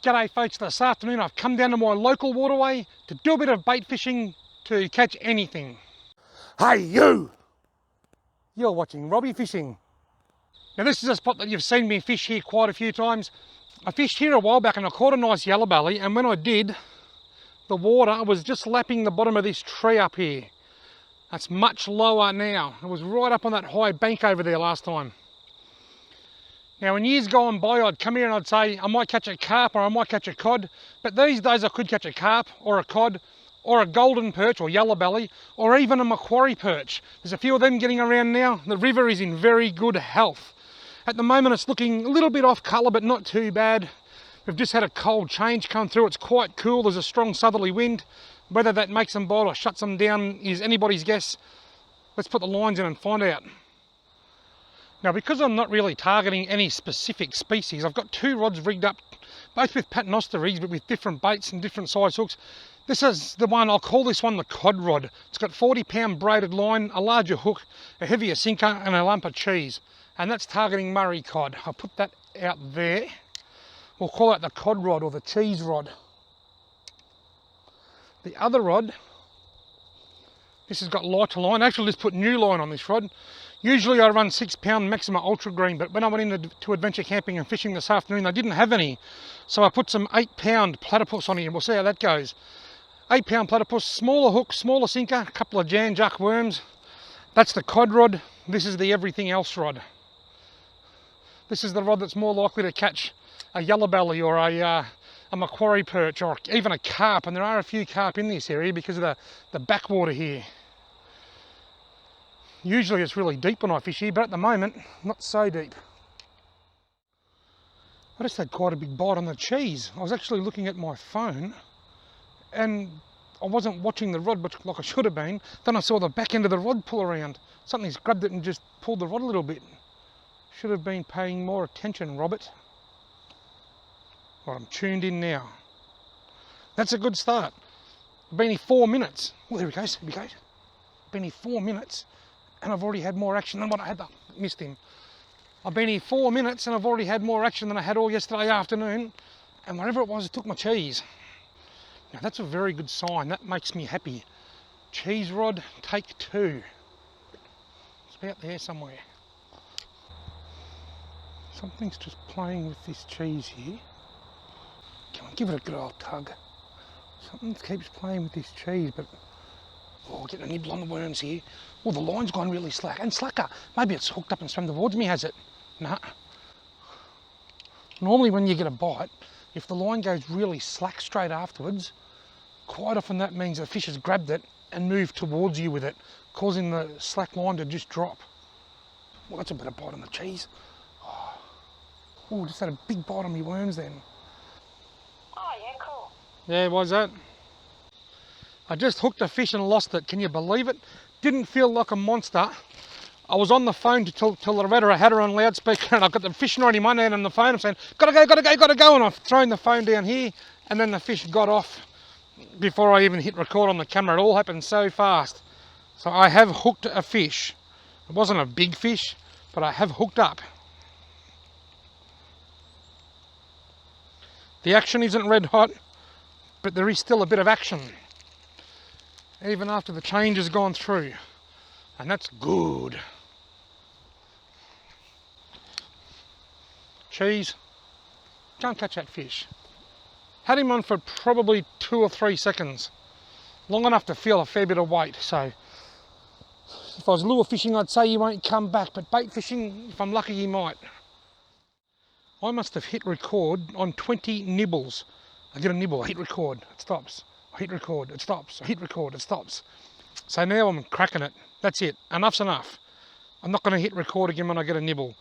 G'day folks, this afternoon I've come down to my local waterway to do a bit of bait fishing to catch anything. Hey you! You're watching Robbie Fishing. Now this is a spot that you've seen me fish here quite a few times. I fished here a while back and I caught a nice yellow belly, and when I did, the water was just lapping the bottom of this tree up here. That's much lower now. It was right up on that high bank over there last time. Now in years gone by I'd come here and I'd say I might catch a carp or I might catch a cod, but these days I could catch a carp or a cod or a golden perch or yellow belly or even a macquarie perch. There's a few of them getting around now. The river is in very good health. At the moment it's looking a little bit off colour but not too bad. We've just had a cold change come through. It's quite cool. There's a strong southerly wind. Whether that makes them bite or shuts them down is anybody's guess. Let's put the lines in and find out. Now because I'm not really targeting any specific species, I've got two rods rigged up, both with paternoster rigs but with different baits and different size hooks. This is the one, I'll call this one the cod rod. It's got 40-pound braided line, a larger hook, a heavier sinker and a lump of cheese. And that's targeting Murray cod. I'll put that out there. We'll call that the cod rod or the cheese rod. The other rod, this has got lighter line. Actually just put new line on this rod. Usually I run 6-pound Maxima Ultra Green, but when I went into adventure camping and fishing this afternoon, they didn't have any. So I put some 8-pound platypus on here. We'll see how that goes. 8-pound platypus, smaller hook, smaller sinker, a couple of Jan Juck worms. That's the cod rod. This is the everything else rod. This is the rod that's more likely to catch a yellow belly or a macquarie perch or even a carp. And there are a few carp in this area because of the backwater here. Usually it's really deep when I fish here, but at the moment, not so deep. I just had quite a big bite on the cheese. I was actually looking at my phone and I wasn't watching the rod like I should have been. Then I saw the back end of the rod pull around. Something's grabbed it and just pulled the rod a little bit. Should have been paying more attention, Robert. Well, I'm tuned in now. That's a good start. I've been here 4 minutes. Oh, there he goes, here we go. I've been here 4 minutes. And I've already had more action than what I had. Missed him. I've been here 4 minutes and I've already had more action than I had all yesterday afternoon. And whatever it was, it took my cheese. Now that's a very good sign. That makes me happy. Cheese rod, take 2. It's about there somewhere. Something's just playing with this cheese here. Come on, give it a good old tug. Something keeps playing with this cheese, but oh, getting a nibble on the worms here. Oh, the line's gone really slack and slacker. Maybe it's hooked up and swam towards me, has it? Nah. Normally when you get a bite, if the line goes really slack straight afterwards, quite often that means the fish has grabbed it and moved towards you with it, causing the slack line to just drop. Well, that's a bit of bite on the cheese. Oh, just had a big bite on my worms then. Oh, yeah, cool. Yeah, why's that? I just hooked a fish and lost it. Can you believe it? Didn't feel like a monster. I was on the phone to tell Loretta. I had her on loudspeaker and I've got the fishing rod in one hand and the phone. I'm saying, gotta go, gotta go, gotta go. And I've thrown the phone down here and then the fish got off before I even hit record on the camera. It all happened so fast. So I have hooked a fish. It wasn't a big fish, but I have hooked up. The action isn't red hot, but there is still a bit of action, even after the change has gone through, and that's good. Cheese, can't catch that fish. Had him on for probably 2 or 3 seconds, long enough to feel a fair bit of weight. So if I was lure fishing, I'd say he won't come back, but bait fishing, if I'm lucky, he might. I must have hit record on 20 nibbles. I get a nibble, I hit record, it stops. I hit record, it stops. I hit record, it stops. So now I'm cracking it. That's it. Enough's enough. I'm not going to hit record again when I get a nibble.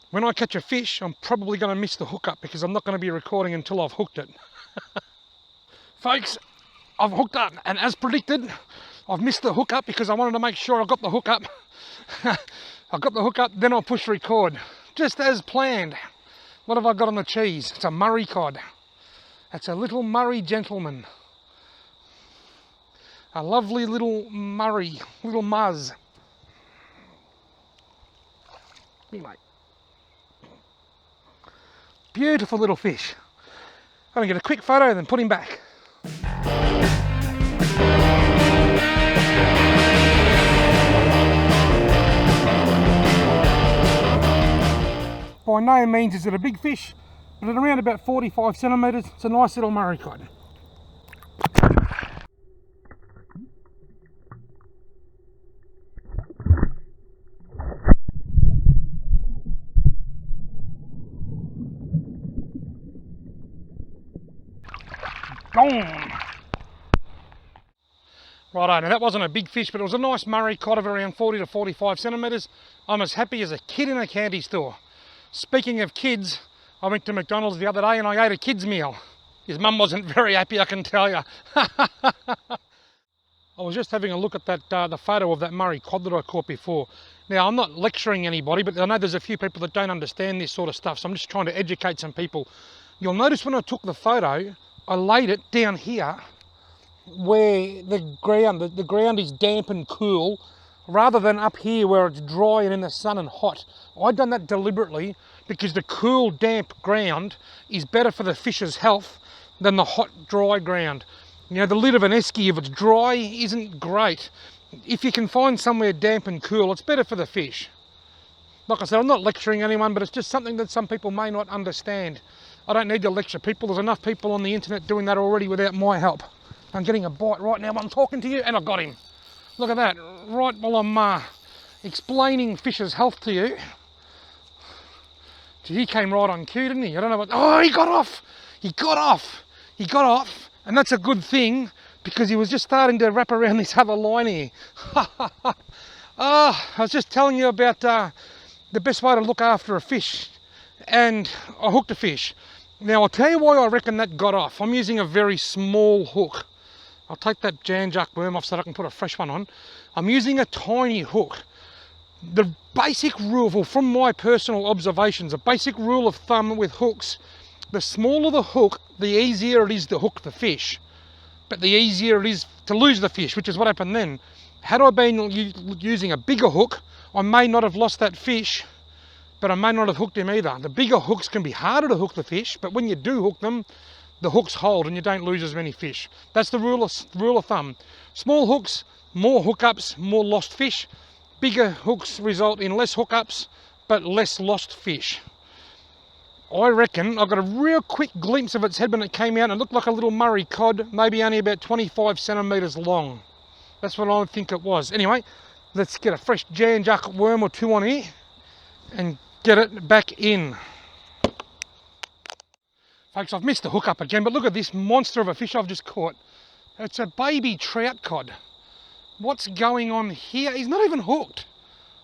When I catch a fish, I'm probably going to miss the hookup because I'm not going to be recording until I've hooked it. Folks, I've hooked up, and as predicted, I've missed the hookup because I wanted to make sure I got the hookup. I got the hookup, then I'll push record. Just as planned. What have I got on the cheese? It's a Murray cod. It's a little Murray gentleman. A lovely little Murray, little muzz. Me mate. Beautiful little fish. I'm gonna get a quick photo and then put him back. By no means is it a big fish, but at around about 45 centimetres, it's a nice little Murray cod. Gone! Righto, now that wasn't a big fish, but it was a nice Murray cod of around 40 to 45 centimetres. I'm as happy as a kid in a candy store. Speaking of kids, I went to McDonald's the other day and I ate a kid's meal. His mum wasn't very happy, I can tell you. I was just having a look at that the photo of that Murray cod that I caught before. Now, I'm not lecturing anybody, but I know there's a few people that don't understand this sort of stuff, so I'm just trying to educate some people. You'll notice when I took the photo, I laid it down here where the ground is damp and cool, rather than up here where it's dry and in the sun and hot. I've done that deliberately because the cool, damp ground is better for the fish's health than the hot, dry ground. You know, the lid of an esky, if it's dry, isn't great. If you can find somewhere damp and cool, it's better for the fish. Like I said, I'm not lecturing anyone, but it's just something that some people may not understand. I don't need to lecture people. There's enough people on the internet doing that already without my help. I'm getting a bite right now while I'm talking to you, and I've got him. Look at that, right while I'm explaining fish's health to you. Gee, he came right on cue, didn't he? I don't know what... Oh, he got off! He got off! He got off, and that's a good thing, because he was just starting to wrap around this other line here. I was just telling you about the best way to look after a fish, and I hooked a fish. Now, I'll tell you why I reckon that got off. I'm using a very small hook. I'll take that Jan-Juck worm off so that I can put a fresh one on. I'm using a tiny hook. The basic rule, well, from my personal observations, a basic rule of thumb with hooks, the smaller the hook, the easier it is to hook the fish. But the easier it is to lose the fish, which is what happened then. Had I been using a bigger hook, I may not have lost that fish, but I may not have hooked him either. The bigger hooks can be harder to hook the fish, but when you do hook them, the hooks hold and you don't lose as many fish. That's the rule of thumb. Small hooks, more hookups, more lost fish. Bigger hooks result in less hookups, but less lost fish. I reckon I got a real quick glimpse of its head when it came out and it looked like a little Murray cod, maybe only about 25 centimetres long. That's what I think it was. Anyway, let's get a fresh Jan-Juck worm or two on here and get it back in. Folks, I've missed the hookup again, but look at this monster of a fish I've just caught. It's a baby trout cod. What's going on here? He's not even hooked.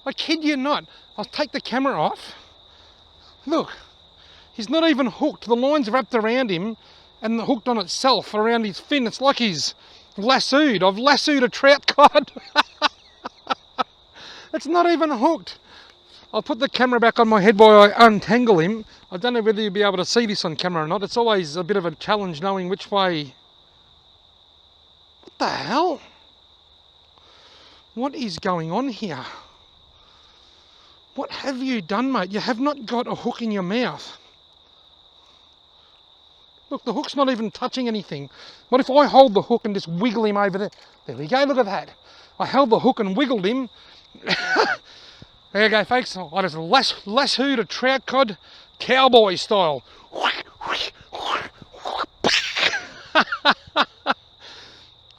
I kid you not. I'll take the camera off. Look, he's not even hooked. The line's wrapped around him and hooked on itself around his fin. It's like he's lassoed. I've lassoed a trout cod. It's not even hooked. I'll put the camera back on my head while I untangle him. I don't know whether you'll be able to see this on camera or not. It's always a bit of a challenge knowing which way... What the hell? What is going on here? What have you done, mate? You have not got a hook in your mouth. Look, the hook's not even touching anything. What if I hold the hook and just wiggle him over there? There we go, look at that. I held the hook and wiggled him. There you go, folks. I just lassoed a trout cod, cowboy style.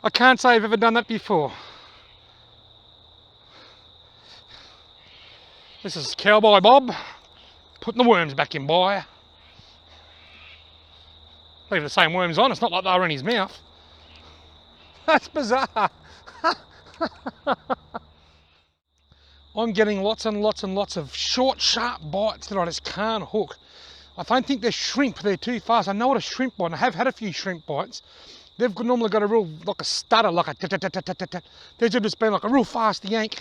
I can't say I've ever done that before. This is Cowboy Bob, putting the worms back in, boy. Leave the same worms on, it's not like they were in his mouth. That's bizarre. I'm getting lots and lots and lots of short, sharp bites that I just can't hook. I don't think they're shrimp, they're too fast. I know what a shrimp bite, and I have had a few shrimp bites. They've normally got a real, like a stutter, like a tat-tat-tat-tat-tat. They've just been like a real fast yank,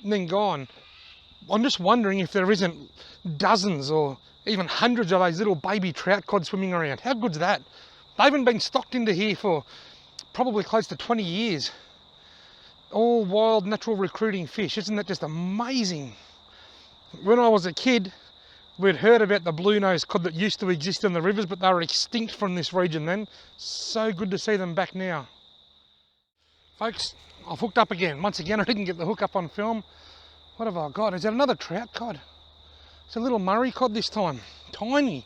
and then gone. I'm just wondering if there isn't dozens or even hundreds of those little baby trout cod swimming around. How good's that? They haven't been stocked into here for probably close to 20 years. All wild, natural recruiting fish. Isn't that just amazing? When I was a kid, We'd heard about the blue-nosed cod that used to exist in the rivers, but they were extinct from this region then. So good to see them back now. Folks, I've hooked up again. Once again, I didn't get the hook up on film. What have I got? Is that another trout cod? It's a little Murray cod this time. Tiny.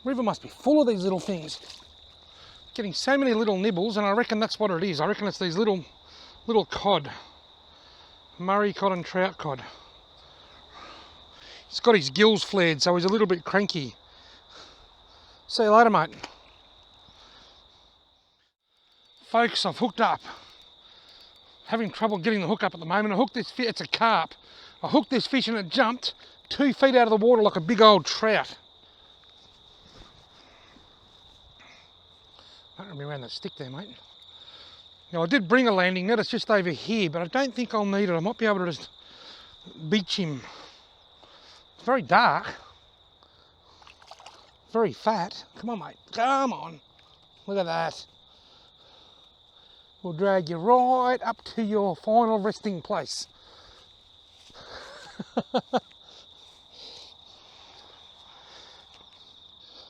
The river must be full of these little things. Getting so many little nibbles, and I reckon that's what it is. I reckon it's these little cod. Murray cod and trout cod. He's got his gills flared, so he's a little bit cranky. See you later, mate. Folks, I've hooked up. Having trouble getting the hook up at the moment. I hooked this fish, it's a carp. I hooked this fish and it jumped 2 feet out of the water like a big old trout. Don't run me around that stick there, mate. Now I did bring a landing net, it's just over here, but I don't think I'll need it. I might be able to just beach him. It's very dark. Very fat. Come on, mate. Come on. Look at that. We'll drag you right up to your final resting place.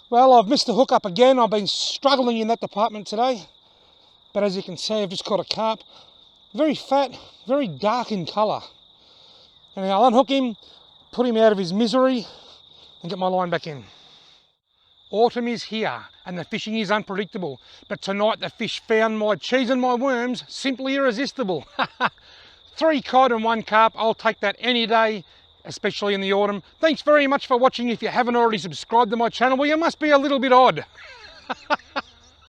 Well, I've missed the hook up again. I've been struggling in that department today. But as you can see, I've just caught a carp. Very fat, very dark in colour. And I'll unhook him, put him out of his misery, and get my line back in. Autumn is here and the fishing is unpredictable, but tonight the fish found my cheese and my worms simply irresistible. 3 cod and 1 carp, I'll take that any day, especially in the autumn. Thanks very much for watching. If you haven't already subscribed to my channel, well, you must be a little bit odd.